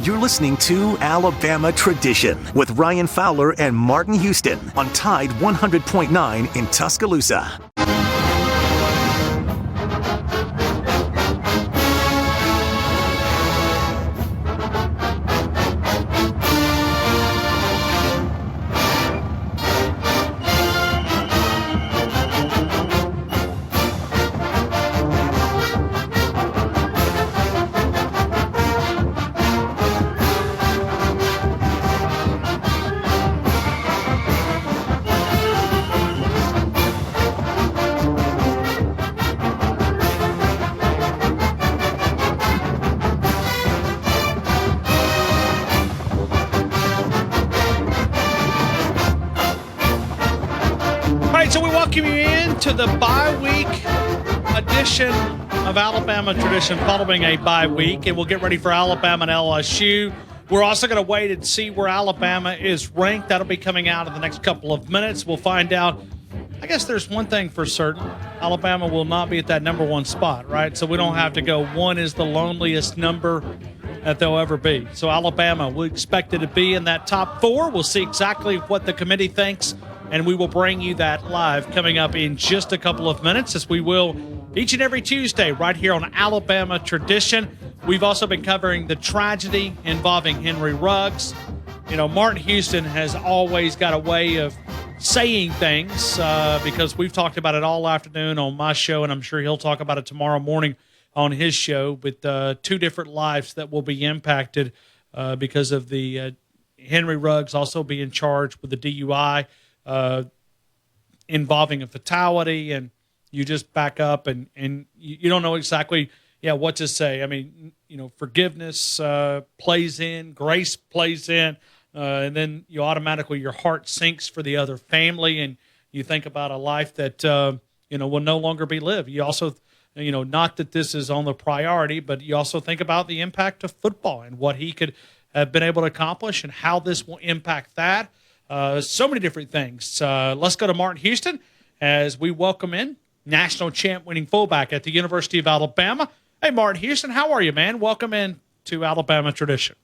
You're listening to Alabama Tradition with Ryan Fowler and Martin Houston on Tide 100.9 in Tuscaloosa. To the bye week edition of Alabama Tradition following a bye week, and we'll get ready for Alabama and LSU. We're also going to wait and see where Alabama is ranked. That'll be coming out in the next couple of minutes. We'll find out. I guess there's one thing for certain. Alabama will not be at that number one spot, right? So we don't have to go one is the loneliest number that they'll ever be. So Alabama, we expect it to be in that top four. We'll see exactly what the committee thinks, and we will bring you that live coming up in just a couple of minutes, as we will each and every Tuesday right here on Alabama Tradition. We've also been covering the tragedy involving Henry Ruggs. You know, Martin Houston has always got a way of saying things because we've talked about it all afternoon on my show, and I'm sure he'll talk about it tomorrow morning on his show, with two different lives that will be impacted because of the Henry Ruggs also being charged with the DUI involving a fatality, and you just back up and you don't know exactly what to say. I mean, you know, forgiveness plays in, grace plays in, and then you automatically, your heart sinks for the other family, and you think about a life that will no longer be lived. You also, not that this is on the priority, but you also think about the impact of football and what he could have been able to accomplish and how this will impact that. So many different things. Let's go to Martin Houston as we welcome in national champ winning fullback at the University of Alabama. Hey, Martin Houston, how are you, man? Welcome in to Alabama Tradition.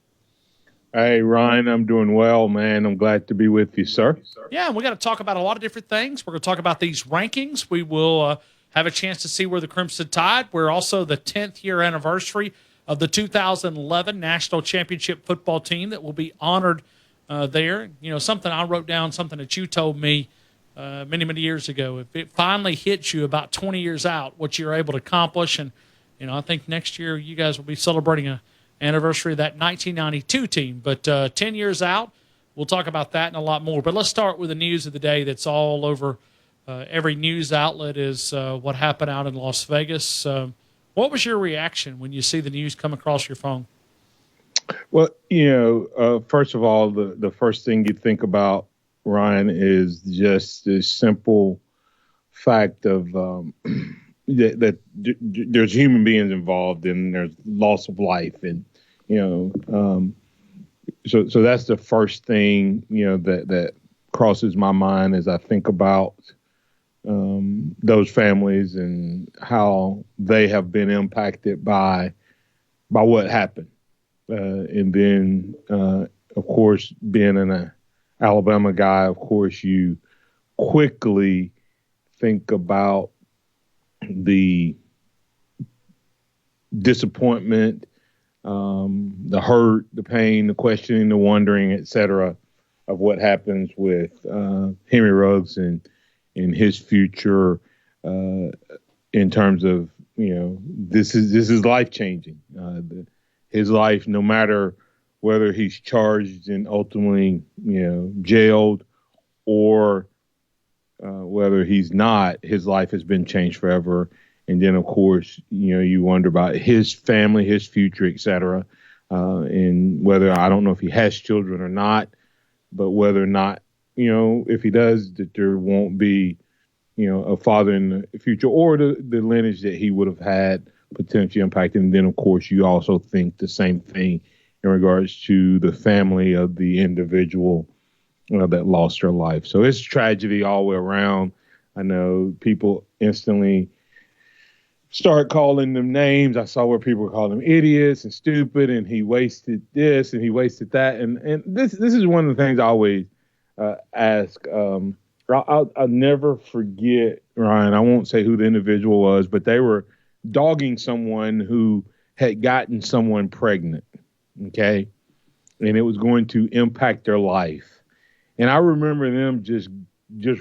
Hey, Ryan, I'm doing well, man. I'm glad to be with you, sir. Yeah, and we got to talk about a lot of different things. We're going to talk about these rankings. We will have a chance to see where the Crimson Tide. We're also the 10th year anniversary of the 2011 National Championship football team that will be honored there. You know, something I wrote down, something that you told me many, many years ago. If it finally hits you about 20 years out, what you're able to accomplish. And, I think next year you guys will be celebrating an anniversary of that 1992 team. But 10 years out, we'll talk about that and a lot more. But let's start with the news of the day that's all over every news outlet is what happened out in Las Vegas. What was your reaction when you see the news come across your phone? Well, first of all, the first thing you think about, Ryan, is just the simple fact of that there's human beings involved and there's loss of life. And, so that's the first thing, that crosses my mind as I think about those families and how they have been impacted by what happened. And then, of course, being an Alabama guy, of course, you quickly think about the disappointment, the hurt, the pain, the questioning, the wondering, et cetera, of what happens with Henry Ruggs and his future in terms of, this is life-changing. His life, no matter whether he's charged and ultimately, jailed, or whether he's not, his life has been changed forever. And then, of course, you wonder about his family, his future, et cetera, and whether, I don't know if he has children or not, but whether or not, if he does, that there won't be, a father in the future, or the lineage that he would have had potentially impacted. And then, of course, you also think the same thing in regards to the family of the individual that lost their life. So it's tragedy all the way around. I know people instantly start calling them names. I saw where people were calling them idiots and stupid, and he wasted this and he wasted that. And this is one of the things I always ask. I'll never forget, Ryan. I won't say who the individual was, but they were dogging someone who had gotten someone pregnant. Okay. And it was going to impact their life. And I remember them just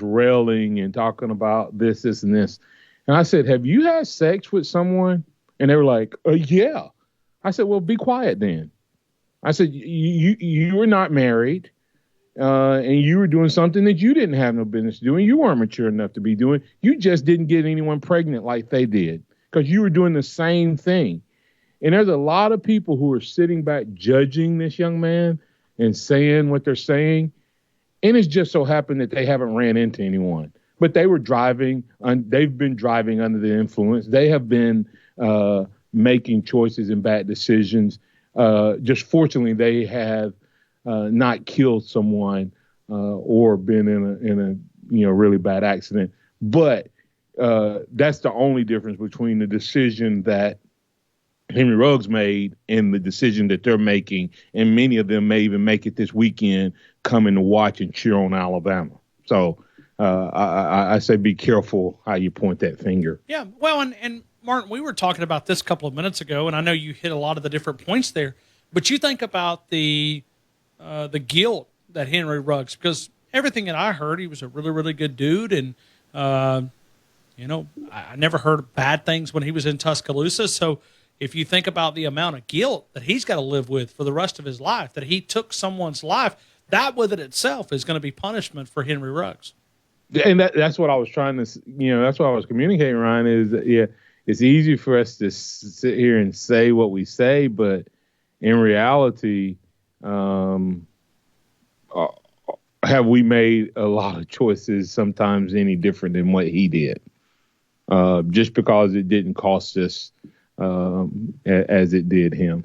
railing and talking about this, and this. And I said, have you had sex with someone? And they were like, yeah. I said, well, be quiet then. I said, you were not married, and you were doing something that you didn't have no business doing. You weren't mature enough to be doing. You just didn't get anyone pregnant like they did because you were doing the same thing. And there's a lot of people who are sitting back judging this young man and saying what they're saying. And it's just so happened that they haven't ran into anyone. But they were driving, they've been driving under the influence. They have been making choices and bad decisions. Just fortunately, they have not killed someone or been in a really bad accident. But that's the only difference between the decision that Henry Ruggs made and the decision that they're making. And many of them may even make it this weekend coming to watch and cheer on Alabama. So I say be careful how you point that finger. Yeah, well, and Martin, we were talking about this a couple of minutes ago, and I know you hit a lot of the different points there. But you think about the guilt that Henry Ruggs, because everything that I heard, he was a really, really good dude, and I never heard bad things when he was in Tuscaloosa. So if you think about the amount of guilt that he's got to live with for the rest of his life, that he took someone's life, that within itself is going to be punishment for Henry Ruggs. And that's what I was trying to, that's what I was communicating, Ryan, is that, yeah, it's easy for us to sit here and say what we say, but in reality, have we made a lot of choices sometimes any different than what he did? Just because it didn't cost us as it did him.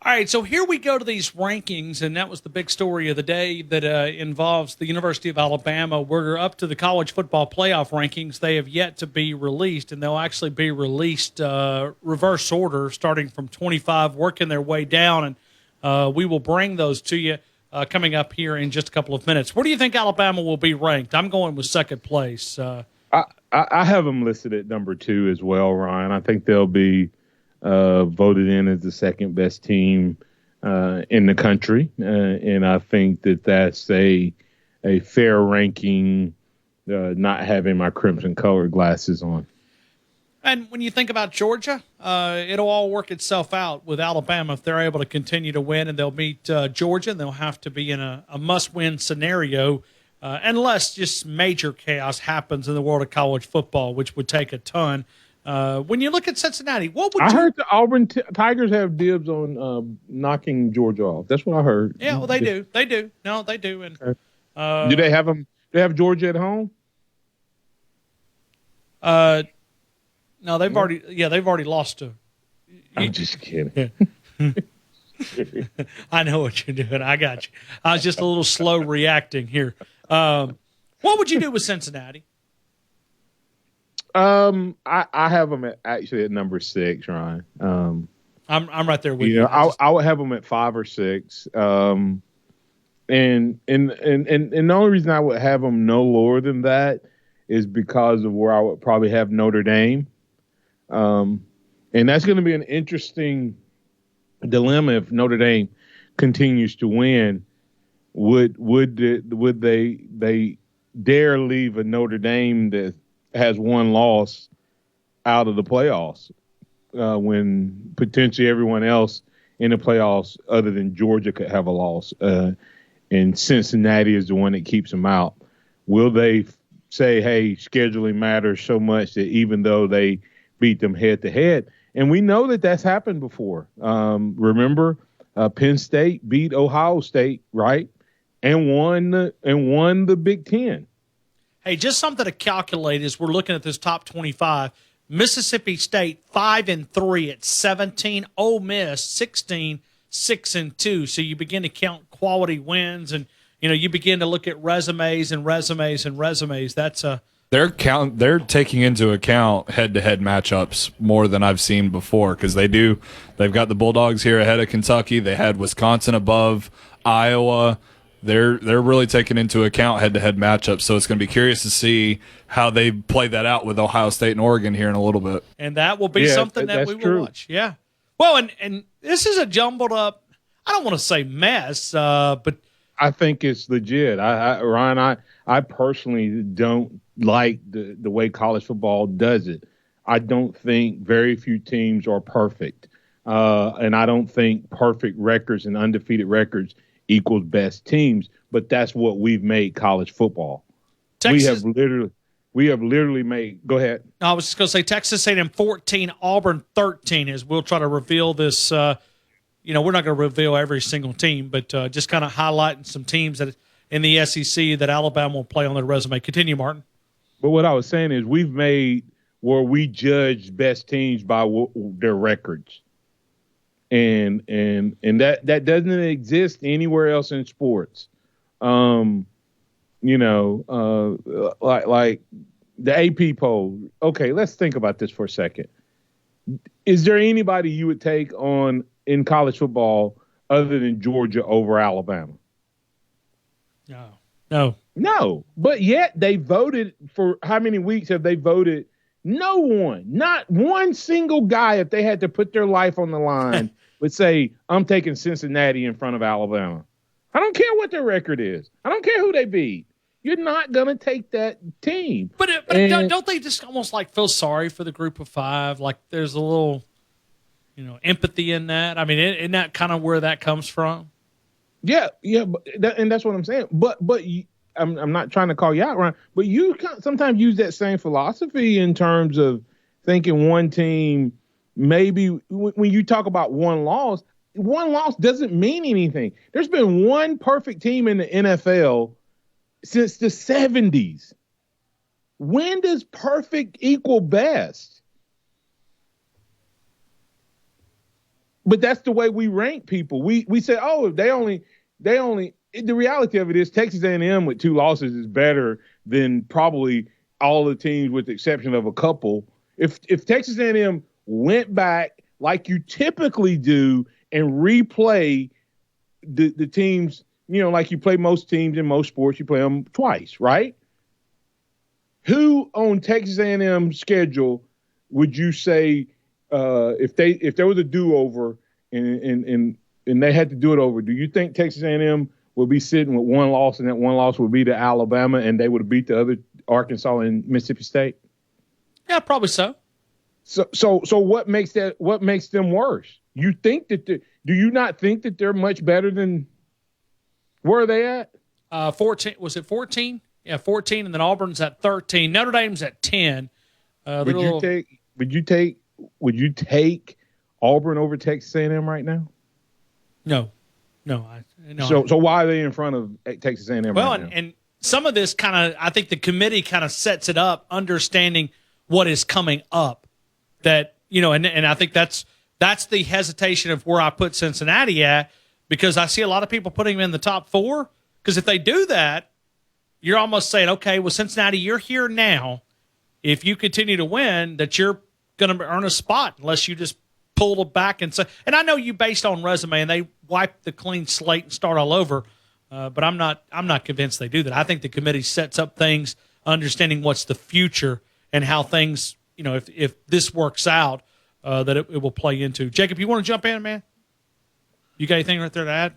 All right, so here we go to these rankings, and that was the big story of the day that involves the University of Alabama. We're up to the college football playoff rankings. They have yet to be released, and they'll actually be released reverse order, starting from 25, working their way down, and we will bring those to you coming up here in just a couple of minutes. Where do you think Alabama will be ranked? I'm going with second place. I have them listed at number 2 as well, Ryan. I think they'll be voted in as the second best team in the country. And I think that that's a fair ranking, not having my crimson colored glasses on. And when you think about Georgia, it'll all work itself out with Alabama if they're able to continue to win, and they'll meet Georgia, and they'll have to be in a must-win scenario unless just major chaos happens in the world of college football, which would take a ton. When you look at Cincinnati, what would I heard the Auburn Tigers have dibs on knocking Georgia off. That's what I heard. Yeah, well, they do. They do. No, they do. And do they have them? They have Georgia at home? No, they've already lost to. I'm just kidding. I know what you're doing. I got you. I was just a little slow reacting here. What would you do with Cincinnati? I have them actually at number 6, Ryan. I'm right there with you. I would have them at 5 or 6. And the only reason I would have them no lower than that is because of where I would probably have Notre Dame. And that's going to be an interesting dilemma if Notre Dame continues to win. Would they dare leave a Notre Dame that has one loss out of the playoffs when potentially everyone else in the playoffs other than Georgia could have a loss, and Cincinnati is the one that keeps them out? Will they say, hey, scheduling matters so much that even though they beat them head to head? And we know that that's happened before. Remember, Penn State beat Ohio State, right? And won the Big Ten. Hey, just something to calculate as we're looking at this top 25. Mississippi State 5-3 at 17. Ole Miss 16, 6-2. So you begin to count quality wins, and you begin to look at resumes and resumes and resumes. That's a They're taking into account head-to-head matchups more than I've seen before because they've got the Bulldogs here ahead of Kentucky. They had Wisconsin above Iowa. They're really taking into account head-to-head matchups. So it's going to be curious to see how they play that out with Ohio State and Oregon here in a little bit. And that will be something that we will watch. Yeah. Well, and this is a jumbled up. I don't want to say mess, but I think it's legit. Ryan, I personally don't like the way college football does it. I don't think very few teams are perfect. And I don't think perfect records and undefeated records equals best teams, but that's what we've made college football. Texas, we have literally made, go ahead. I was just going to say Texas A&M 14, Auburn 13 as we'll try to reveal this. We're not going to reveal every single team, but just kind of highlighting some teams that in the SEC that Alabama will play on their resume. Continue, Martin. But what I was saying is we've made where we judge best teams by their records. And that doesn't exist anywhere else in sports. Like the AP poll. Okay, let's think about this for a second. Is there anybody you would take on in college football other than Georgia over Alabama? No. But yet they voted for how many weeks have they voted? No one, not one single guy, if they had to put their life on the line, would say, I'm taking Cincinnati in front of Alabama. I don't care what their record is. I don't care who they beat. You're not going to take that team. But don't they just almost like feel sorry for the group of five? Like there's a little, empathy in that. I mean, isn't that kind of where that comes from? Yeah, and that's what I'm saying. But I'm not trying to call you out, Ryan, but you sometimes use that same philosophy in terms of thinking one team, maybe when you talk about one loss doesn't mean anything. There's been one perfect team in the NFL since the 70s. When does perfect equal best? But that's the way we rank people. We say, oh, they only. The reality of it is Texas A&M with 2 losses is better than probably all the teams with the exception of a couple. If Texas A&M went back like you typically do and replay the teams, like you play most teams in most sports, you play them twice, right? Who on Texas A&M's schedule would you say if there was a do-over and they had to do it over, do you think Texas A&M would be sitting with one loss, and that one loss would be to Alabama, and they would have beat the other Arkansas and Mississippi State? Yeah, probably so. So what makes them worse? You think that do you not think that they're much better than where are they at? 14 was it 14? Yeah, 14, and then Auburn's at 13. Notre Dame's at 10. Would you take Auburn over Texas A&M right now? No. So why are they in front of Texas A&M right now? And some of this kind of, I think the committee kind of sets it up, understanding what is coming up. That and I think that's the hesitation of where I put Cincinnati at, because I see a lot of people putting them in the top 4. Because if they do that, you're almost saying, okay, well, Cincinnati, you're here now. If you continue to win, that you're going to earn a spot unless you just pull it back and say. And I know you based on resume and they wipe the clean slate and start all over, but I'm not convinced they do that. I think the committee sets up things, understanding what's the future and how things, if this works out, that it will play into. Jacob, you want to jump in, man? You got anything right there to add?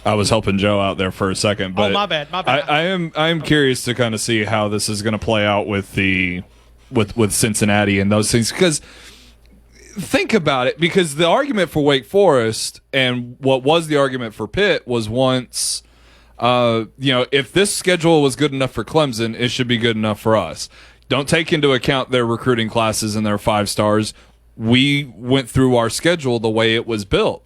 I was helping Joe out there for a second, but my bad. I am curious to kind of see how this is going to play out with Cincinnati and those things, because think about it, because the argument for Wake Forest and what was the argument for Pitt was once, if this schedule was good enough for Clemson, it should be good enough for us. Don't take into account their recruiting classes and their 5 stars. We went through our schedule the way it was built.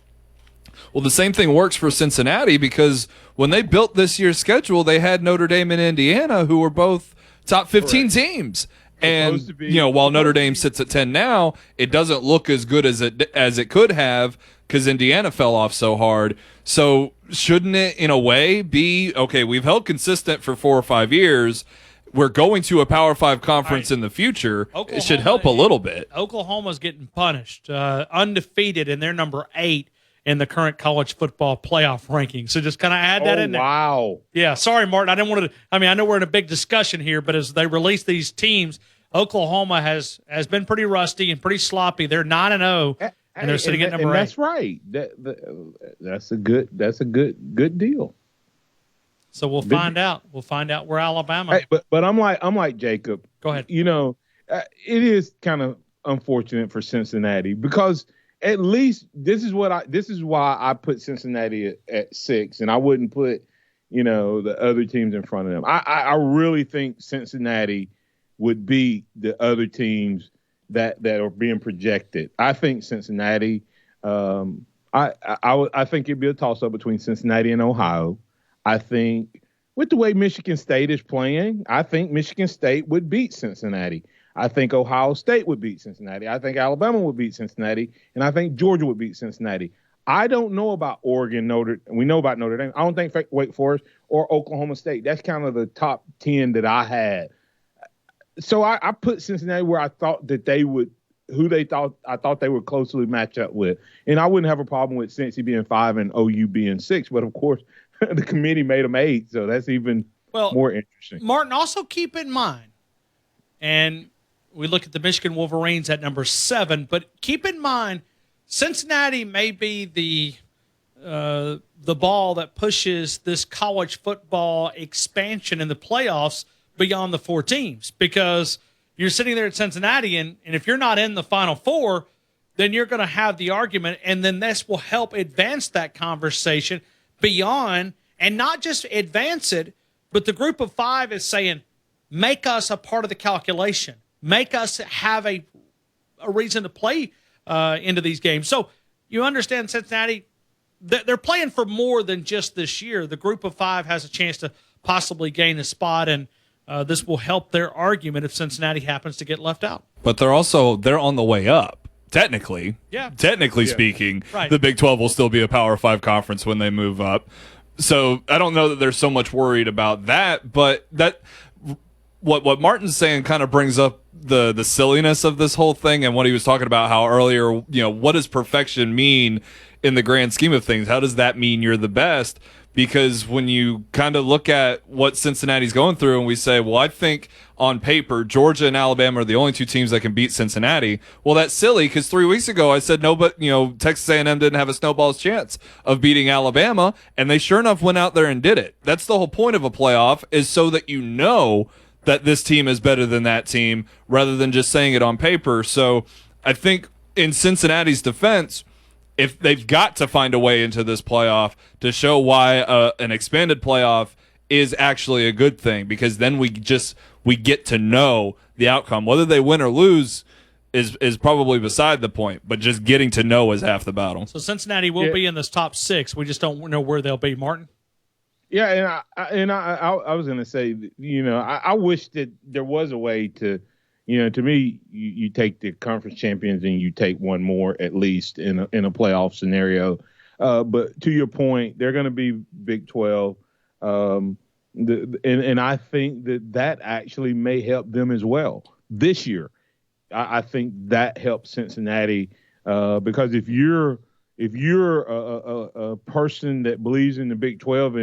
Well, the same thing works for Cincinnati, because when they built this year's schedule, they had Notre Dame and Indiana, who were both top 15 teams. And, while Notre Dame sits at 10 now, it doesn't look as good as it could have, because Indiana fell off so hard. So shouldn't it, in a way, be, okay, we've held consistent for 4 or 5 years. we're going to a Power 5 conference in the future. It should help a little bit. Oklahoma's getting punished, undefeated, and they're number 8 in the current college football playoff ranking. So just kind of add that in there. Wow. Yeah, sorry, Martin. I didn't want to. I mean, I know we're in a big discussion here, but as they release these teams, Oklahoma has been pretty rusty and pretty sloppy. They're 9-0, and they're sitting at number 8. That's right. That's a good deal. So we'll find out. We'll find out where Alabama. Hey, but I'm like Jacob. Go ahead. You know, it is kind of unfortunate for Cincinnati because at least this is why I put Cincinnati at 6, and I wouldn't put, you know, the other teams in front of them. I really think Cincinnati would beat the other teams that are being projected. I think Cincinnati. I think it'd be a toss up between Cincinnati and Ohio. I think with the way Michigan State is playing, I think Michigan State would beat Cincinnati. I think Ohio State would beat Cincinnati. I think Alabama would beat Cincinnati. And I think Georgia would beat Cincinnati. I don't know about Oregon, we know about Notre Dame. I don't think Wake Forest or Oklahoma State. That's kind of the top 10 that I had. So I put Cincinnati where I thought that they would, I thought they would closely match up with. And I wouldn't have a problem with Cincy being 5 and OU being 6. But, of course, the committee made them 8, so that's even more interesting. Martin, also keep in mind, and we look at the Michigan Wolverines at number 7, but keep in mind Cincinnati may be the ball that pushes this college football expansion in the playoffs beyond the 4 teams, because you're sitting there at Cincinnati, and if you're not in the Final Four, then you're going to have the argument, and then this will help advance that conversation beyond, and not just advance it, but the group of 5 is saying, make us a part of the calculation. Make us have a reason to play into these games. So you understand Cincinnati, they're playing for more than just this year. The group of 5 has a chance to possibly gain a spot, and this will help their argument if Cincinnati happens to get left out. But they're on the way up. Technically speaking, right. The Big 12 will still be a Power 5 conference when they move up. So I don't know that there's so much worried about that, but what Martin's saying kind of brings up the silliness of this whole thing, and what he was talking about, how earlier, you know, what does perfection mean in the grand scheme of things? How does that mean you're the best? Because when you kind of look at what Cincinnati's going through, and we say, well, I think on paper, Georgia and Alabama are the only 2 teams that can beat Cincinnati. Well, that's silly, because 3 weeks ago I said no, but you know, Texas A&M didn't have a snowball's chance of beating Alabama, and they sure enough went out there and did it. That's the whole point of a playoff, is so that you know that this team is better than that team, rather than just saying it on paper. So I think in Cincinnati's defense, if they've got to find a way into this playoff to show why an expanded playoff is actually a good thing, because then we get to know the outcome. Whether they win or lose is probably beside the point, but just getting to know is half the battle. So Cincinnati will be in this top 6. We just don't know where they'll be, Martin. Yeah, and I was going to say, you know, I wish that there was a way to, you know, to me, you take the conference champions and you take one more at least in a playoff scenario. But to your point, they're going to be Big 12, and I think that actually may help them as well this year. I think that helps Cincinnati because if you're a person that believes in the Big 12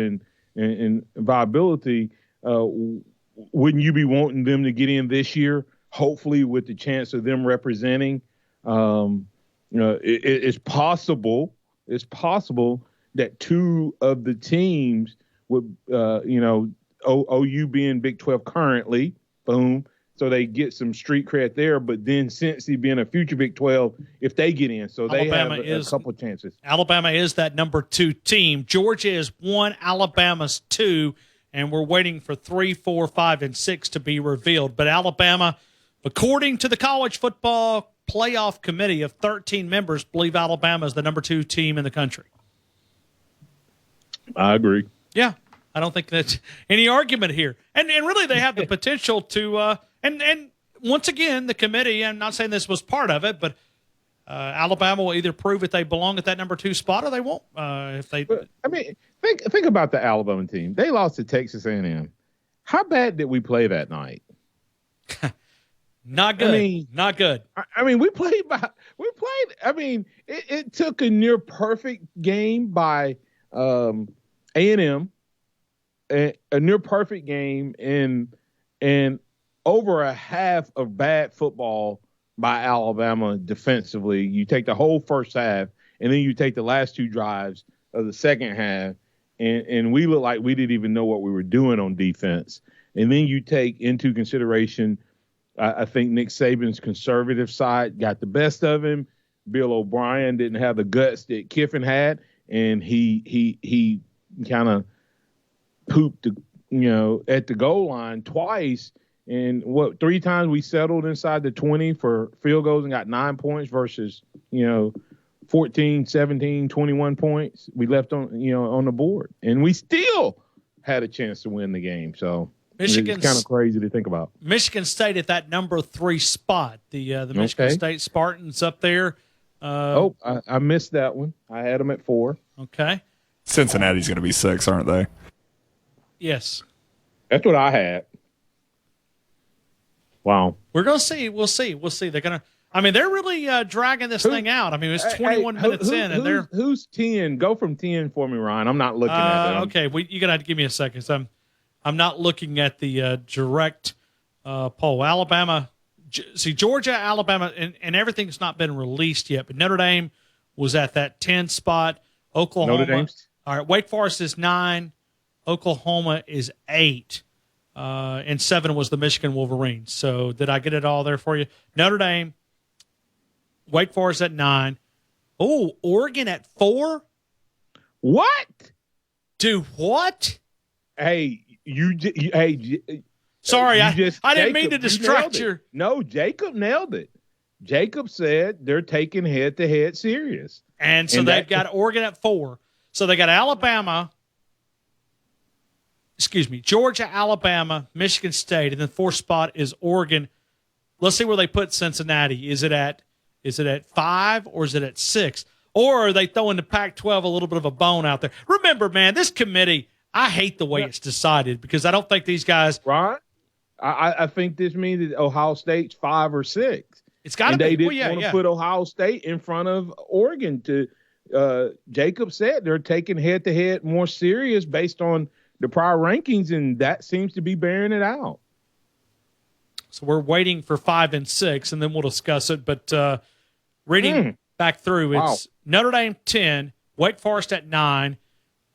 and viability, wouldn't you be wanting them to get in this year? Hopefully, with the chance of them representing, you know, it's possible. It's possible that 2 of the teams would, you know, OU being Big 12 currently, boom. So they get some street cred there, but then Cincy being a future Big 12, if they get in, so they have a couple of chances. Alabama is that number 2 team. Georgia is 1, Alabama's 2, and we're waiting for 3, 4, 5, and 6 to be revealed. But Alabama, according to the College Football Playoff Committee of 13 members, believe Alabama is the number 2 team in the country. I agree. Yeah, I don't think that's any argument here. And really, they have the potential to and once again, the committee, I'm not saying this was part of it, but Alabama will either prove that they belong at that number 2 spot or they won't. If they, I mean, think about the Alabama team. They lost to Texas A&M. How bad did we play that night? Not good. Not good. I mean, we played. I mean, it took a near perfect game by A&M, a near perfect game, and over a half of bad football by Alabama defensively. You take the whole first half, and then you take the last two drives of the second half, and we look like we didn't even know what we were doing on defense. And then you take into consideration, I think Nick Saban's conservative side got the best of him. Bill O'Brien didn't have the guts that Kiffin had, and he kind of pooped, at the goal line twice. And 3 times we settled inside the 20 for field goals and got 9 points versus, 14, 17, 21 points we left on the board. And we still had a chance to win the game. So it's kind of crazy to think about. Michigan State at that number 3 spot, the Michigan State Spartans up there. I missed that one. I had them at 4. Okay. Cincinnati's going to be 6, aren't they? Yes. That's what I had. Wow. We're going to see. We'll see. They're going to. I mean, they're really dragging this thing out. I mean, it's 21 minutes in, and they're. Who's 10? Go from 10 for me, Ryan. I'm not looking at them. Okay, you're gonna have to give me a second. So I'm not looking at the direct poll. Alabama, Georgia, Alabama, and everything's not been released yet. But Notre Dame was at that 10 spot. Oklahoma. Notre Dame's. All right, Wake Forest is 9. Oklahoma is 8. And 7 was the Michigan Wolverines. So did I get it all there for you? Notre Dame, Wake Forest at 9. Oh, Oregon at 4? What? Do what? Hey, sorry, I didn't mean to distract you. No, Jacob nailed it. Jacob said they're taking head-to-head serious. And so they've got Oregon at 4. So they got Georgia, Alabama, Michigan State, and then 4th spot is Oregon. Let's see where they put Cincinnati. Is it at 5 or is it at 6? Or are they throwing the Pac-12 a little bit of a bone out there? Remember, man, this committee, I hate the way it's decided because I don't think these guys. Right. I think this means that Ohio State's 5 or 6. It's got to be. They didn't want to put Ohio State in front of Oregon. Jacob said they're taking head-to-head more serious based on the prior rankings, and that seems to be bearing it out. So we're waiting for 5 and 6, and then we'll discuss it. But reading back through, it's Notre Dame 10, Wake Forest at 9,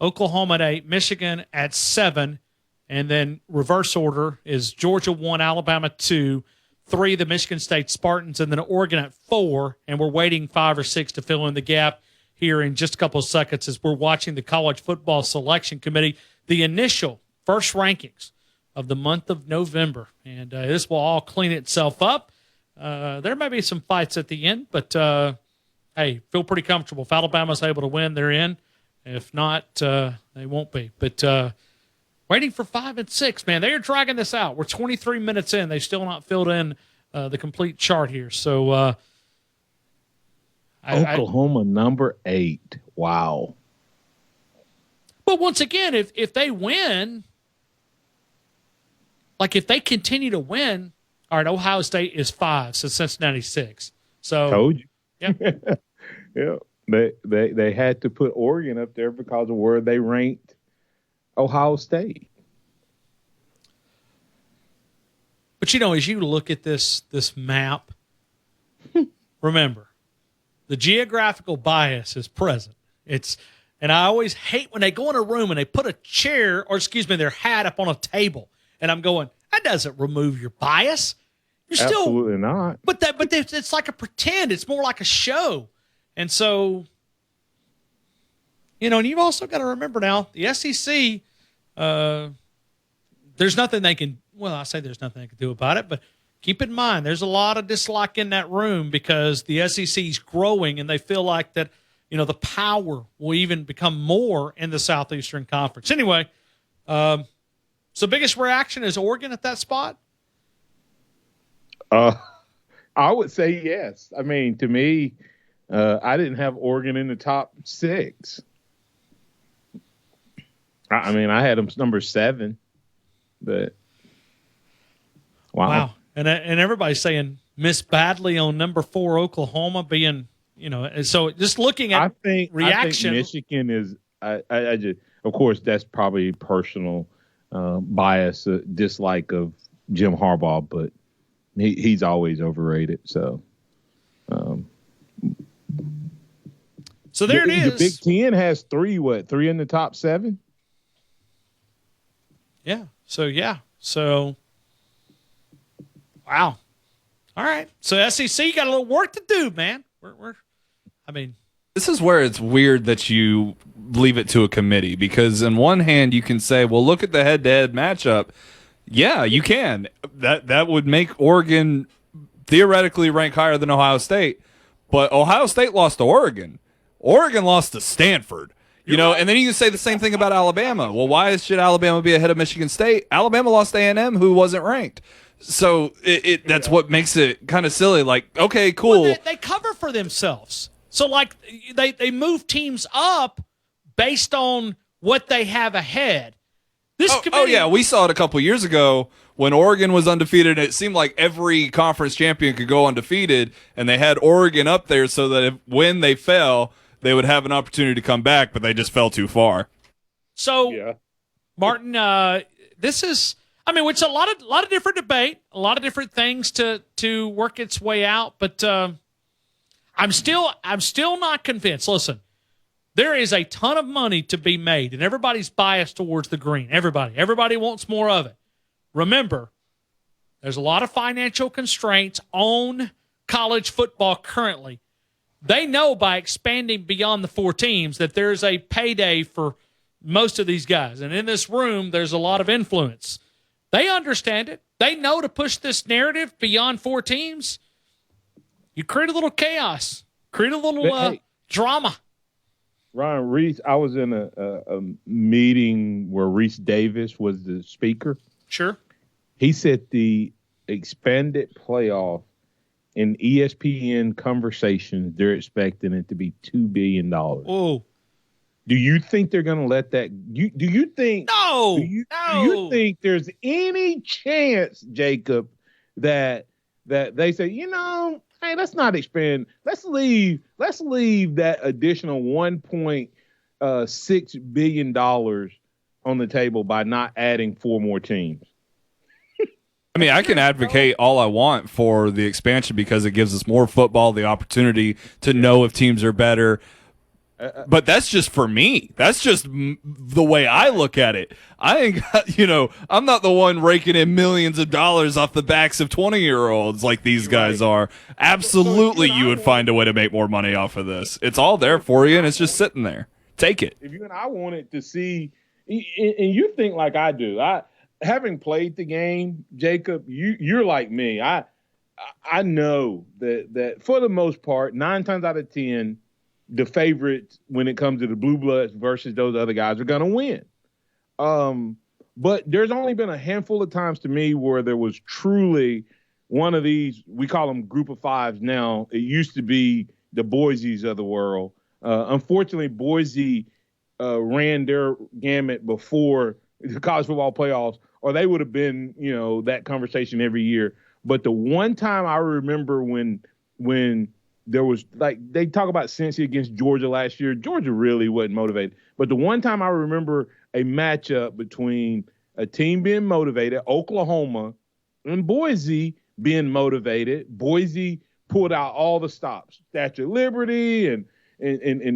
Oklahoma at 8, Michigan at 7, and then reverse order is Georgia 1, Alabama 2, 3 the Michigan State Spartans, and then Oregon at 4, and we're waiting 5 or 6 to fill in the gap here in just a couple of seconds as we're watching the College Football Selection Committee, the initial first rankings of the month of November. And this will all clean itself up. There may be some fights at the end, but, hey, feel pretty comfortable. If Alabama's able to win, they're in. If not, they won't be. But waiting for 5 and 6, man. They are dragging this out. We're 23 minutes in. They've still not filled in the complete chart here. So Oklahoma number 8. Wow. But once again, if they win, like if they continue to win, all right, Ohio State is 5, so Cincinnati's 6. So told you. Yeah. Yeah. They had to put Oregon up there because of where they ranked Ohio State. But as you look at this map, remember, the geographical bias is present. And I always hate when they go in a room and they put a chair, their hat up on a table. And I'm going, that doesn't remove your bias. You're still absolutely not. But it's like a pretend. It's more like a show. And so, and you've also got to remember now, the SEC, there's nothing they can, I say there's nothing they can do about it, but keep in mind, there's a lot of dislike in that room because the SEC is growing and they feel like that, the power will even become more in the Southeastern Conference. Anyway, so biggest reaction is Oregon at that spot? I would say yes. I mean, to me, I didn't have Oregon in the top 6. I mean, I had them number 7, but Wow. And everybody's saying Miss Badley on number 4 Oklahoma being, so just looking at reaction. I think Michigan is, I just, of course, that's probably personal bias, dislike of Jim Harbaugh, but he's always overrated. So, so there it is. The Big Ten has 3 in the top 7? Yeah. So, wow. All right. So SEC got a little work to do, man. This is where it's weird that you leave it to a committee, because on one hand you can say, well, look at the head-to-head matchup. Yeah, you can. That would make Oregon theoretically rank higher than Ohio State, but Ohio State lost to Oregon. Oregon lost to Stanford. And then you can say the same thing about Alabama. Well, why should Alabama be ahead of Michigan State? Alabama lost to A&M, who wasn't ranked. So that's what makes it kind of silly. Like, okay, cool. Well, they cover for themselves. So, like, they move teams up based on what they have ahead. Yeah, we saw it a couple years ago when Oregon was undefeated, and it seemed like every conference champion could go undefeated, and they had Oregon up there so that when they fell, they would have an opportunity to come back, but they just fell too far. So, Martin, this is, it's a lot of different debate, a lot of different things to work its way out, but I'm still not convinced. Listen, there is a ton of money to be made, and everybody's biased towards the green. Everybody wants more of it. Remember, there's a lot of financial constraints on college football currently. They know by expanding beyond the 4 teams that there's a payday for most of these guys. And in this room, there's a lot of influence. They understand it. They know to push this narrative beyond 4 teams. You create a little chaos, create a little drama. Ryan, Reese, I was in a meeting where Reese Davis was the speaker. Sure. He said the expanded playoff in ESPN conversations, they're expecting it to be $2 billion. Oh. Do you think they're going to let that? Do you think? No. Do you think there's any chance, Jacob, that they say, hey, let's not expand. Let's leave that additional $1.6 billion on the table by not adding 4 more teams? I can advocate all I want for the expansion because it gives us more football, the opportunity to know if teams are better. But that's just for me. That's just the way I look at it. I ain't got, I'm not the one raking in millions of dollars off the backs of 20-year-olds like these guys are. Absolutely, you would find a way to make more money off of this. It's all there for you, and it's just sitting there. Take it. If you and I wanted to see, and you think like I do, having played the game, Jacob, you're like me. I know that for the most part, 9 times out of 10, the favorites when it comes to the Blue Bloods versus those other guys are going to win. But there's only been a handful of times to me where there was truly one of these, we call them group of 5s now. It used to be the Boise's of the world. Unfortunately, Boise ran their gamut before the college football playoffs, or they would have been, that conversation every year. But the one time I remember when there was, like, they talk about Cincy against Georgia last year. Georgia really wasn't motivated. But the one time I remember a matchup between a team being motivated, Oklahoma, and Boise being motivated. Boise pulled out all the stops, Statue of Liberty and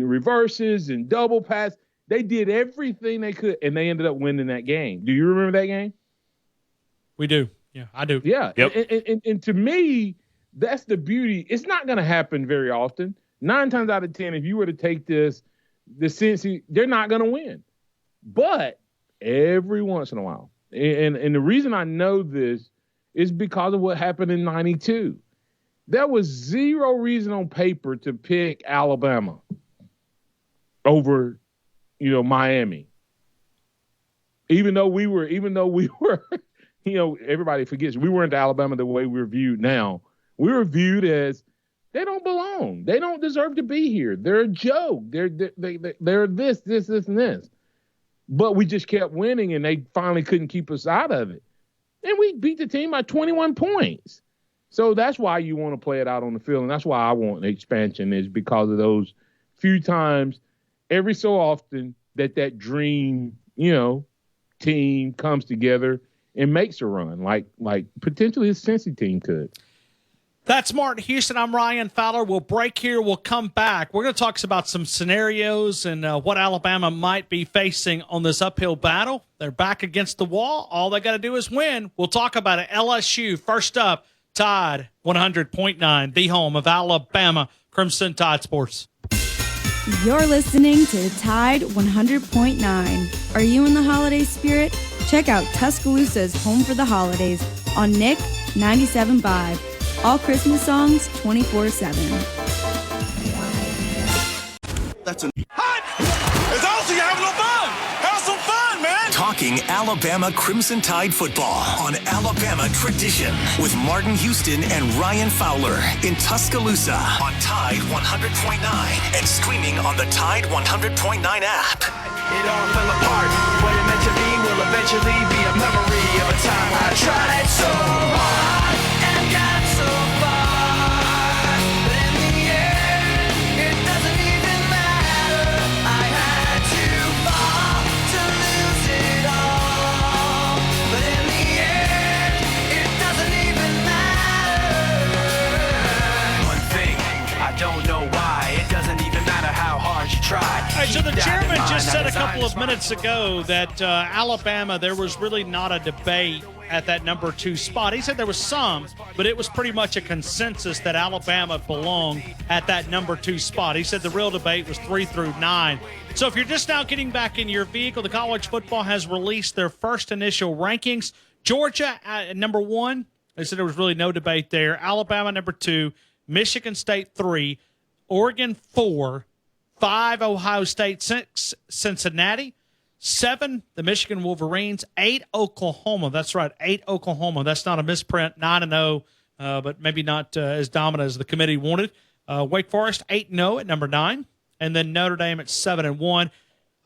reverses and double pass. They did everything they could, and they ended up winning that game. Do you remember that game? We do. Yeah, I do. Yeah. Yep. And to me, that's the beauty. It's not going to happen very often. 9 times out of 10, if you were to take the Cincy, they're not going to win. But every once in a while, and the reason I know this is because of what happened in 92. There was zero reason on paper to pick Alabama over, Miami. Even though we were, everybody forgets we weren't Alabama the way we're viewed now. We were viewed as they don't belong. They don't deserve to be here. They're a joke. They're this, and this. But we just kept winning, and they finally couldn't keep us out of it. And we beat the team by 21 points. So that's why you want to play it out on the field. And that's why I want the expansion, is because of those few times every so often that dream, team comes together and makes a run like potentially a Cincy team could. That's Martin Houston. I'm Ryan Fowler. We'll break here. We'll come back. We're going to talk about some scenarios and what Alabama might be facing on this uphill battle. They're back against the wall. All they got to do is win. We'll talk about it. LSU, first up, Tide 100.9, the home of Alabama Crimson Tide Sports. You're listening to Tide 100.9. Are you in the holiday spirit? Check out Tuscaloosa's Home for the Holidays on Nick 97.5. All Christmas songs 24/7. That's a hot. It's also you having no fun. Have some fun, man. Talking Alabama Crimson Tide football on Alabama Tradition with Martin Houston and Ryan Fowler in Tuscaloosa on Tide 100.9 and streaming on the Tide 100.9 app. It all fell apart. What it meant to be will eventually be a memory of a time I tried so hard and got so far. But in the end, it doesn't even matter. I had to fall to lose it all. But in the end, it doesn't even matter. One thing, I don't know why. It doesn't even matter how hard you try. All right, so the chairman just said a couple of minutes ago that Alabama, there was really not a debate at that number 2 spot. He said there was some, but it was pretty much a consensus that Alabama belonged at that number 2 spot. He said the real debate was 3 through 9. So if you're just now getting back in your vehicle, the college football has released their first initial rankings. Georgia at number 1. They said there was really no debate there. Alabama number 2, Michigan State 3, Oregon 4, 5, Ohio State, 6, Cincinnati, 7, the Michigan Wolverines, 8, Oklahoma. That's right, 8, Oklahoma. That's not a misprint, 9-0, but maybe not as dominant as the committee wanted. Wake Forest, 8-0 at number 9, and then Notre Dame at 7-1.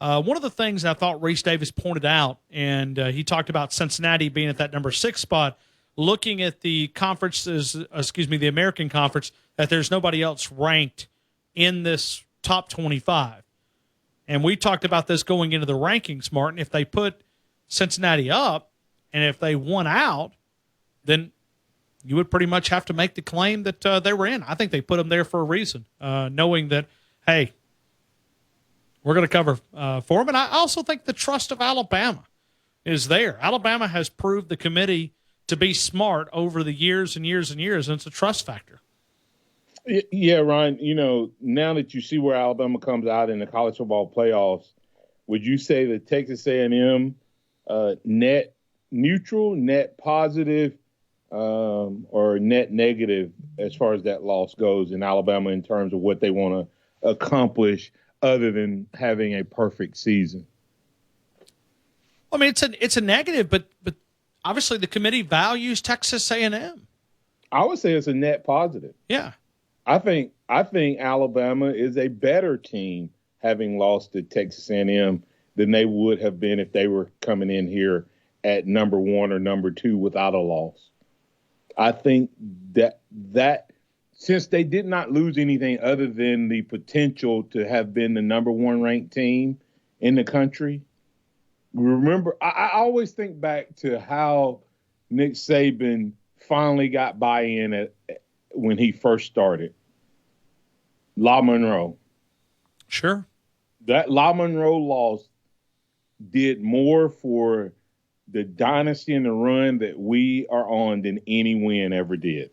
One of the things I thought Reese Davis pointed out, and he talked about Cincinnati being at that number 6 spot, looking at the conferences, the American Conference, that there's nobody else ranked in this top 25. And we talked about this going into the rankings, Martin. If they put Cincinnati up and if they won out, then you would pretty much have to make the claim that they were in. I think they put them there for a reason, knowing that, hey, we're going to cover for them. And I also think the trust of Alabama is there. Alabama has proved the committee to be smart over the years and years and years, and it's a trust factor. Yeah, Ryan, now that you see where Alabama comes out in the college football playoffs, would you say that Texas A&M net neutral, net positive, or net negative as far as that loss goes in Alabama in terms of what they want to accomplish other than having a perfect season? I mean, it's a negative, but obviously the committee values Texas A&M. I would say it's a net positive. Yeah. I think Alabama is a better team having lost to Texas A&M than they would have been if they were coming in here at number 1 or number 2 without a loss. I think that since they did not lose anything other than the potential to have been the number 1 ranked team in the country, remember, I always think back to how Nick Saban finally got buy-in when he first started. La Monroe. Sure. That La Monroe loss did more for the dynasty and the run that we are on than any win ever did,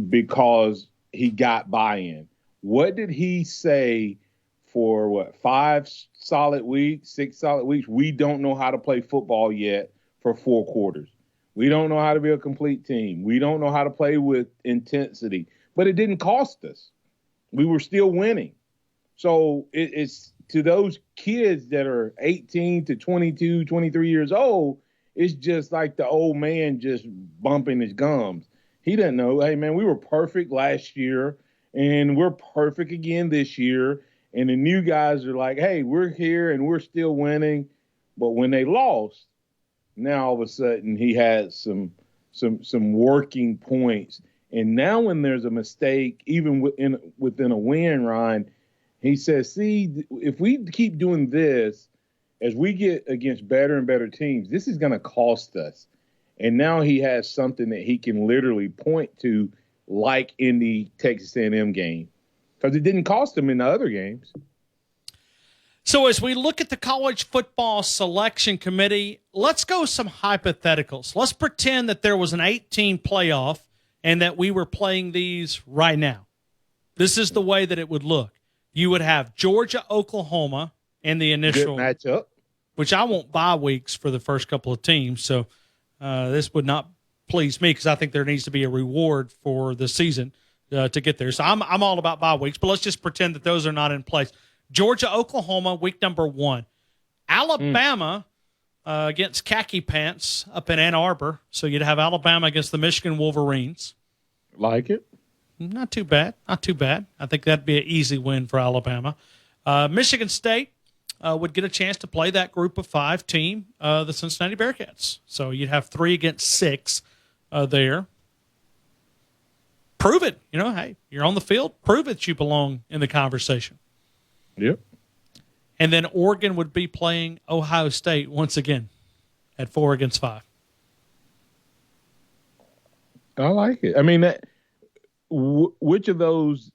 because he got buy-in. What did he say for 5 solid weeks, 6 solid weeks? We don't know how to play football yet for 4 quarters. We don't know how to be a complete team. We don't know how to play with intensity. But it didn't cost us. We were still winning. So it's to those kids that are 18 to 22, 23 years old, it's just like the old man just bumping his gums. He doesn't know, hey, man, we were perfect last year, and we're perfect again this year. And the new guys are like, hey, we're here, and we're still winning. But when they lost, now all of a sudden he had some working points. And now when there's a mistake, even within a win, Ryan, he says, see, if we keep doing this, as we get against better and better teams, this is going to cost us. And now he has something that he can literally point to, like in the Texas A&M game, because it didn't cost him in the other games. So as we look at the college football selection committee, let's go some hypotheticals. Let's pretend that there was an 18 playoff and that we were playing these right now. This is the way that it would look. You would have Georgia, Oklahoma in the initial Good matchup, which I won't bye weeks for the first couple of teams. So this would not please me because I think there needs to be a reward for the season to get there. So I'm all about bye weeks, but let's just pretend that those are not in place. Georgia, Oklahoma, week number 1. Alabama against Khaki Pants up in Ann Arbor. So you'd have Alabama against the Michigan Wolverines. like it. Not too bad. Not too bad. I think that'd be an easy win for Alabama. Michigan State would get a chance to play that group of 5 team, the Cincinnati Bearcats. So you'd have 3 against 6 there. Prove it. You know, hey, you're on the field. Prove it you belong in the conversation. Yep. And then Oregon would be playing Ohio State once again at 4 against 5. I like it. I mean, which of those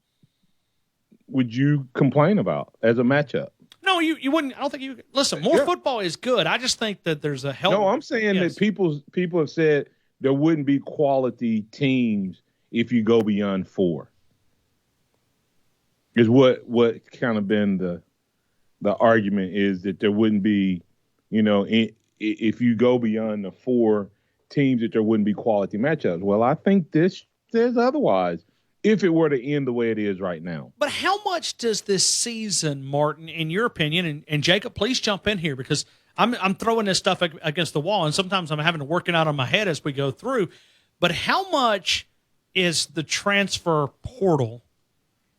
would you complain about as a matchup? No, you wouldn't. I don't think you. Listen, more football is good. I just think that there's a help. No, I'm saying that people have said there wouldn't be quality teams if you go beyond 4. Is what kind of been the argument is that there wouldn't be, you know, if you go beyond the 4 teams that there wouldn't be quality matchups. Well, I think this says otherwise if it were to end the way it is right now. But how much does this season, Martin, in your opinion, and Jacob, please jump in here because I'm throwing this stuff against the wall, and sometimes I'm having to work it out on my head as we go through. But how much is the transfer portal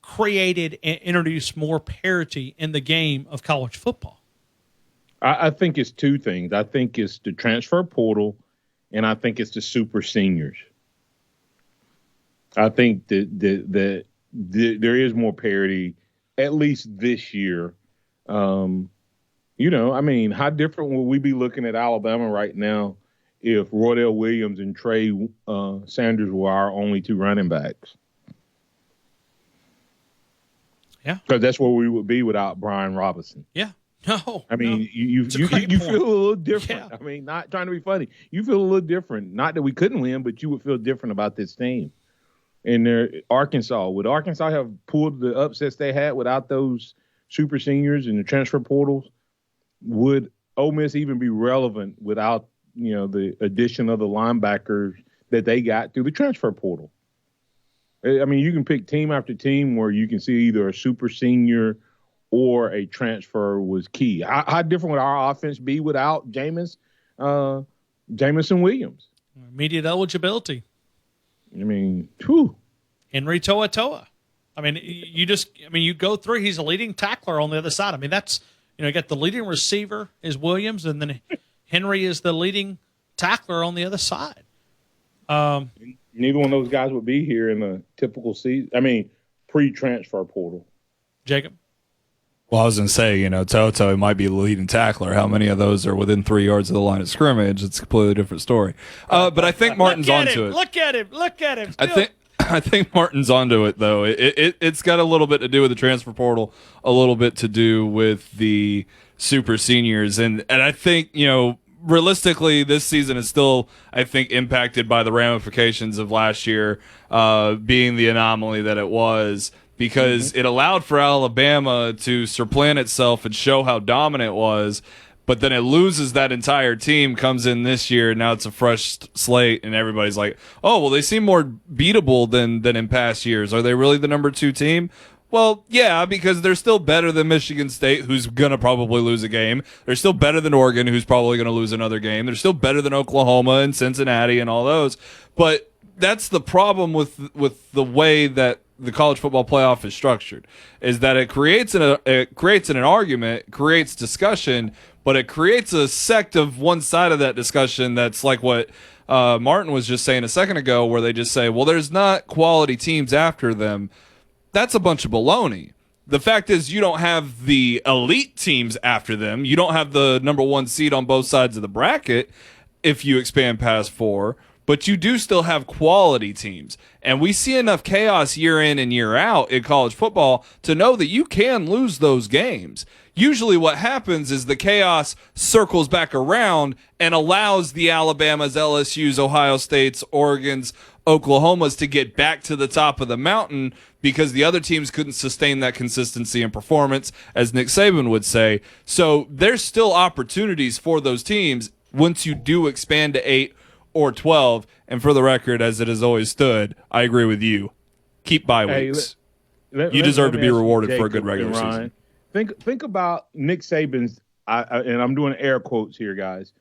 created and introduced more parity in the game of college football? I think it's 2 things. I think it's the transfer portal, and I think it's the super seniors. I think that there is more parity, at least this year. You know, I mean, how different will we be looking at Alabama right now if Roydell Williams and Trey Sanders were our only 2 running backs? Yeah. Because that's where we would be without Brian Robinson. Yeah. No. I mean, no. you feel a little different. Yeah. I mean, not trying to be funny. You feel a little different. Not that we couldn't win, but you would feel different about this team. And Arkansas, would Arkansas have pulled the upsets they had without those super seniors and the transfer portals? Would Ole Miss even be relevant without, you know, the addition of the linebackers that they got through the transfer portal? I mean, you can pick team after team where you can see either a super senior or a transfer was key. How different would our offense be without Jamison Williams? Immediate eligibility. I mean, whew. Henry To'oTo'o. I mean, you go through. He's a leading tackler on the other side. I mean, that's, you know, you got the leading receiver is Williams, and then Henry is the leading tackler on the other side. Neither one of those guys would be here in a typical season. I mean, pre-transfer portal. Jacob? Well, I was going to say, you know, To'oTo'o might be the leading tackler. How many of those are within 3 yards of the line of scrimmage? It's a completely different story. But I think Martin's onto it. Look at him. I think Martin's onto it, though. It's got a little bit to do with the transfer portal, a little bit to do with the super seniors. And I think, you know, realistically, this season is still, I think, impacted by the ramifications of last year being the anomaly that it was, because it allowed for Alabama to supplant itself and show how dominant it was, but then it loses that entire team, comes in this year, and now it's a fresh slate, and everybody's like, oh, well, they seem more beatable than in past years. Are they really the number 2 team? Well, yeah, because they're still better than Michigan State, who's going to probably lose a game. They're still better than Oregon, who's probably going to lose another game. They're still better than Oklahoma and Cincinnati and all those. But that's the problem with the way that the college football playoff is structured, is that it creates an argument, creates discussion, but it creates a sect of one side of that discussion that's like what Martin was just saying a second ago, where they just say, well, there's not quality teams after them. That's a bunch of baloney. The fact is, you don't have the elite teams after them. You don't have the number one seed on both sides of the bracket if you expand past 4, but you do still have quality teams. And we see enough chaos year in and year out in college football to know that you can lose those games. Usually what happens is the chaos circles back around and allows the Alabamas, LSUs, Ohio States, Oregons, Oklahomas to get back to the top of the mountain because the other teams couldn't sustain that consistency and performance, as Nick Saban would say. So there's still opportunities for those teams once you do expand to 8 or 12. And for the record, as it has always stood, I agree with you. Keep bye weeks. You deserve to be rewarded for a good regular season. Think about Nick Saban's, and I'm doing air quotes here, guys.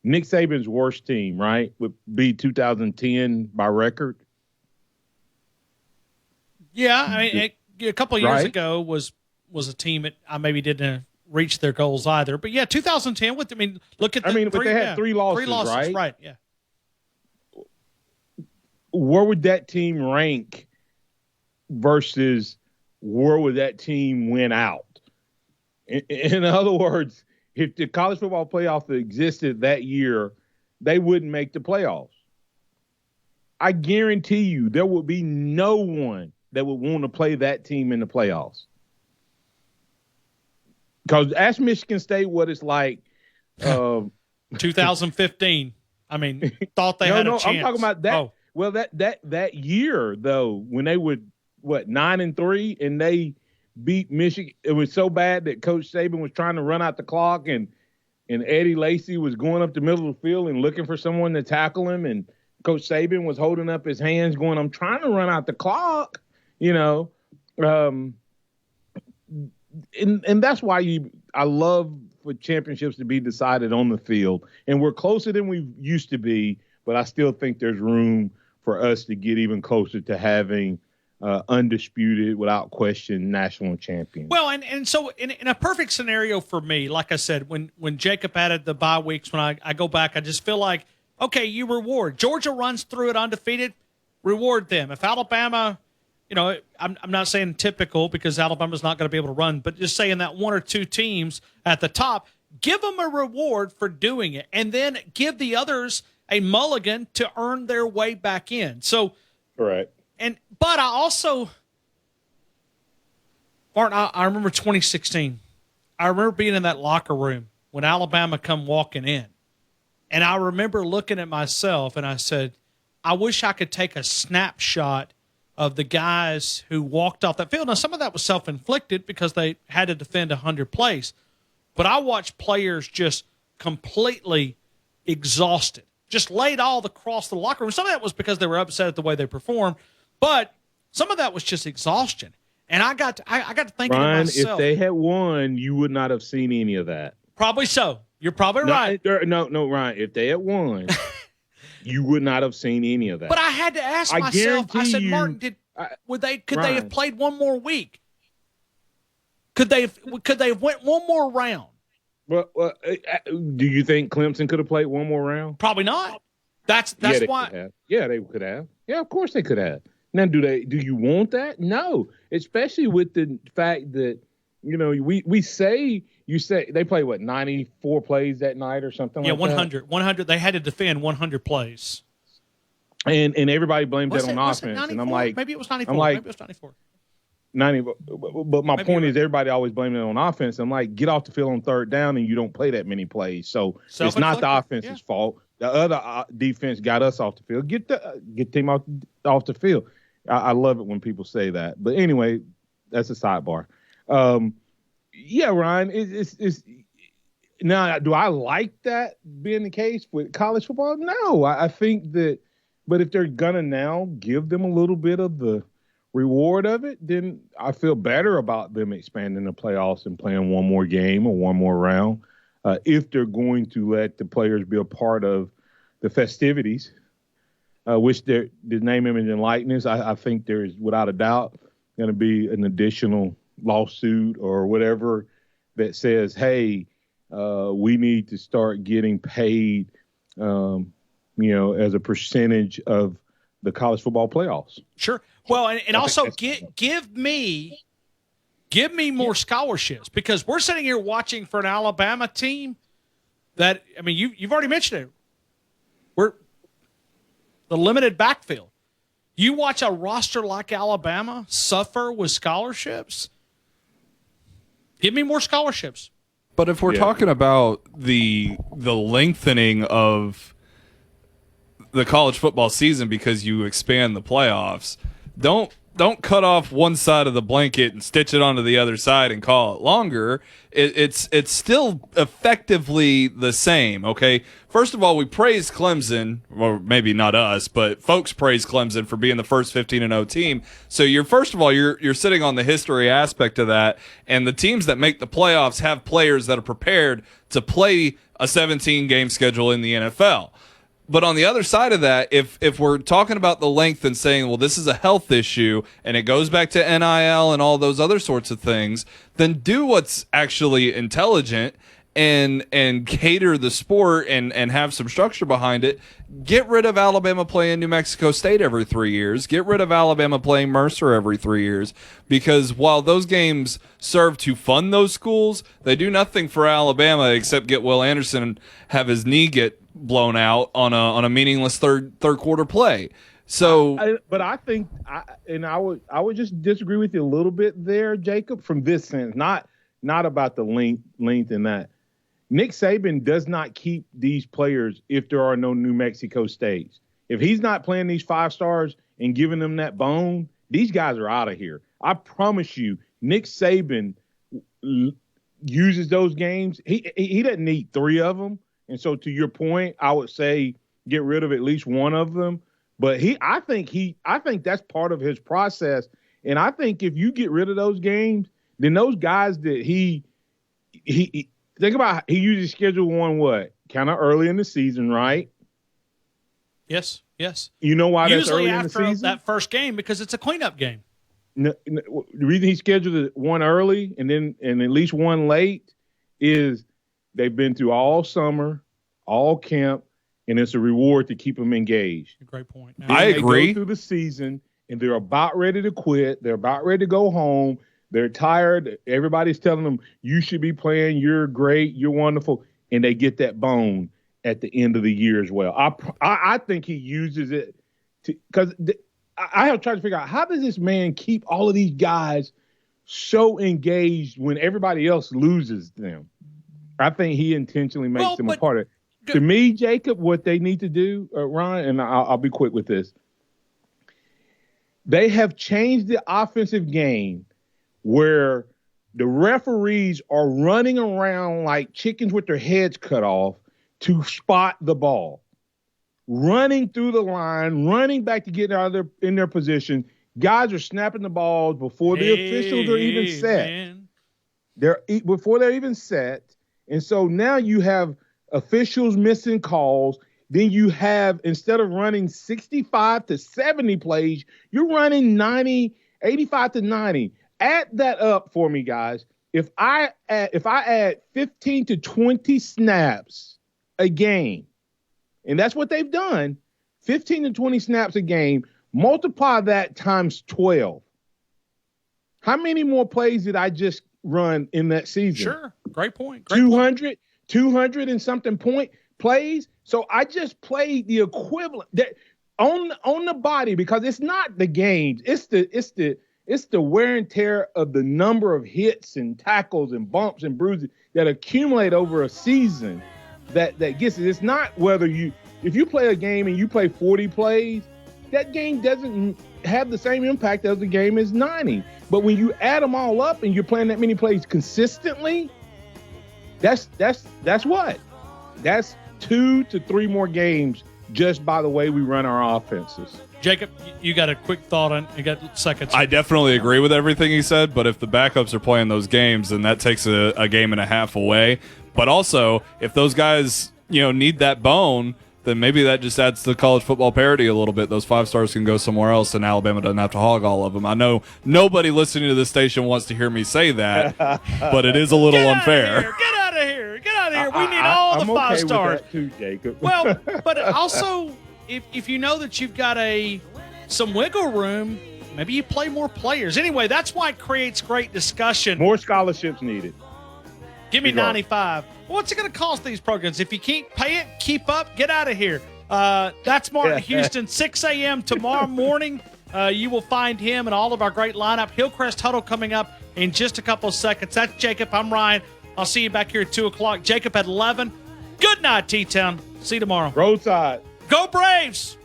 Nick Saban's worst team, right, would be 2010 by record. Yeah, I mean, a couple of years ago was a team that I maybe didn't reach their goals either. But yeah, 2010. Look at but they had 3 losses, Three losses, right? Right. Yeah. Where would that team rank versus where would that team win out? In other words, if the college football playoff existed that year, they wouldn't make the playoffs. I guarantee you there would be no one that would want to play that team in the playoffs. Because ask Michigan State what it's like. 2015. I mean, thought they had a chance. I'm talking about that. Oh. Well, that year, though, when they would, 9-3, and they beat Michigan. It was so bad that Coach Saban was trying to run out the clock, and Eddie Lacy was going up the middle of the field and looking for someone to tackle him, and Coach Saban was holding up his hands going, I'm trying to run out the clock, And that's why I love for championships to be decided on the field. And we're closer than we used to be, but I still think there's room for us to get even closer to having undisputed, without question, national champions. Well, and so in a perfect scenario for me, like I said, when Jacob added the bye weeks, when I go back, I just feel like, okay, you reward. Georgia runs through it undefeated, reward them. If Alabama, I'm not saying typical because Alabama's not going to be able to run, but just saying that 1 or 2 teams at the top, give them a reward for doing it, and then give the others a mulligan to earn their way back in. So, correct. But I also, Martin, I remember 2016. I remember being in that locker room when Alabama come walking in. And I remember looking at myself and I said, I wish I could take a snapshot of the guys who walked off that field. Now, some of that was self-inflicted because they had to defend 100 plays. But I watched players just completely exhausted, just laid all across the locker room. Some of that was because they were upset at the way they performed, but some of that was just exhaustion. And I got to thinking to myself, if they had won, you would not have seen any of that. Probably so. You're probably right. No, Ryan. If they had won, you would not have seen any of that. But I had to ask myself. I said, Martin, could they have played one more week? Could they have went one more round? Well, do you think Clemson could have played one more round? Probably not. That's why. Yeah, they could have. Yeah, of course they could have. Now, do you want that? No, especially with the fact that we say they play 94 plays that night or something. Yeah, like 100. 100. They had to defend 100 plays. And everybody blamed that on offense. And I'm like, maybe it was 94. Maybe it was 94. 90, but my point is everybody always blaming it on offense. I'm like, get off the field on third down and you don't play that many plays. So it's not the offense's fault. The other defense got us off the field. Get the team off the field. I love it when people say that. But anyway, that's a sidebar. Yeah, Ryan, it's now, do I like that being the case with college football? No, I think that, but if they're gonna now give them a little bit of the reward of it, then I feel better about them expanding the playoffs and playing one more game or one more round. If they're going to let the players be a part of the festivities, which the name, image, and likeness, I think there is without a doubt. going to be an additional lawsuit or whatever that says, hey, we need to start getting paid, as a percentage of the college football playoffs. Sure. Well, and also give me more scholarships, because we're sitting here watching for an Alabama team that, I mean, you've already mentioned it. We're the limited backfield. You watch a roster like Alabama suffer with scholarships. Give me more scholarships. But if we're talking about the lengthening of the college football season because you expand the playoffs, don't cut off one side of the blanket and stitch it onto the other side and call it longer. It's still effectively the same, okay? First of all, we praise Clemson, or maybe not us, but folks praise Clemson for being the first 15-0 team. So you're sitting on the history aspect of that, and the teams that make the playoffs have players that are prepared to play a 17-game schedule in the NFL. But on the other side of that, if we're talking about the length and saying, well, this is a health issue and it goes back to NIL and all those other sorts of things, then do what's actually intelligent and cater the sport and have some structure behind it. Get rid of Alabama playing New Mexico State every 3 years. Get rid of Alabama playing Mercer every 3 years. Because while those games serve to fund those schools, they do nothing for Alabama except get Will Anderson and have his knee get blown out on a meaningless third quarter play. So, I think I would just disagree with you a little bit there, Jacob, from this sense, not about the length and that. Nick Saban does not keep these players if there are no New Mexico States. If he's not playing these 5 stars and giving them that bone, these guys are out of here. I promise you, Nick Saban uses those games. He doesn't need 3 of them. And so to your point, I would say get rid of at least one of them. But I think that's part of his process. And I think if you get rid of those games, then those guys that he think about, he usually schedule one kind of early in the season, right? Yes. You know why that's usually early in the season? That first game, because it's a cleanup game. No, the reason he scheduled one early and at least one late is they've been through all summer, all camp, and it's a reward to keep them engaged. Great point. I agree. They go through the season, and they're about ready to quit. They're about ready to go home. They're tired. Everybody's telling them, you should be playing. You're great. You're wonderful. And they get that bone at the end of the year as well. I think he uses it because I have tried to figure out, how does this man keep all of these guys so engaged when everybody else loses them? I think he intentionally makes them a part of it. To me, Jacob, what they need to do, Ron, and I'll be quick with this, they have changed the offensive game where the referees are running around like chickens with their heads cut off to spot the ball, running through the line, running back to get out of in their position. Guys are snapping the balls before the officials are even set. Man. Before they're even set. And so now you have officials missing calls. Then you have, instead of running 65 to 70 plays, you're running 85 to 90. Add that up for me, guys. If I add 15 to 20 snaps a game, and that's what they've done, 15 to 20 snaps a game, multiply that times 12. How many more plays did I just run in that season? Sure. Great point. 200 and something point plays. So I just played the equivalent that on the body, because it's not the games. It's the wear and tear of the number of hits and tackles and bumps and bruises that accumulate over a season that gets it. It's not if you play a game and you play 40 plays, that game doesn't have the same impact as the game is 90. But when you add them all up and you're playing that many plays consistently, that's 2 to 3 more games just by the way we run our offenses. Jacob, you got a quick thought on? You got seconds? I definitely agree with everything he said, but if the backups are playing those games, then that takes a game and a half away. But also, if those guys, need that bone, then maybe that just adds to the college football parity a little bit. Those 5 stars can go somewhere else, and Alabama doesn't have to hog all of them. I know nobody listening to this station wants to hear me say that, but it is a little unfair. Get out of here. Get out of here. We need all the 5 stars. With that too, Jacob. Well, but also, if you know that you've got some wiggle room, maybe you play more players. Anyway, that's why it creates great discussion. More scholarships needed. Give me 95. What's it going to cost these programs? If you can't pay it, keep up, get out of here. That's Martin Houston, 6 a.m. tomorrow morning. You will find him and all of our great lineup. Hillcrest Huddle coming up in just a couple of seconds. That's Jacob. I'm Ryan. I'll see you back here at 2 o'clock. Jacob at 11. Good night, T-Town. See you tomorrow. Roadside. Go Braves!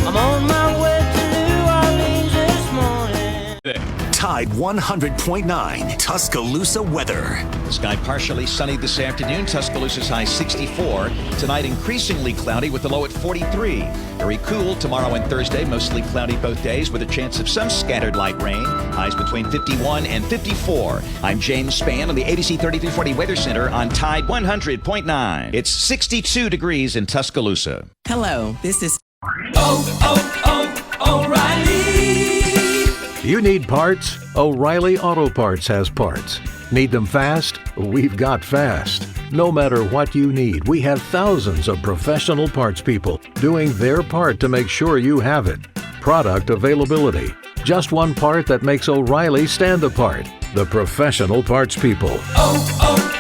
I'm on my way to New Orleans this morning. Tide 100.9 Tuscaloosa weather. Sky partially sunny this afternoon. Tuscaloosa's high 64. Tonight increasingly cloudy with the low at 43. Very cool tomorrow and Thursday. Mostly cloudy both days with a chance of some scattered light rain. Highs between 51 and 54. I'm James Spann on the ABC 3340 Weather Center on Tide 100.9. It's 62 degrees in Tuscaloosa. Hello, this is O'Reilly. You need parts? O'Reilly Auto Parts has parts. Need them fast? We've got fast. No matter what you need, we have thousands of professional parts people doing their part to make sure you have it. Product availability. Just one part that makes O'Reilly stand apart. The professional parts people. Oh, oh,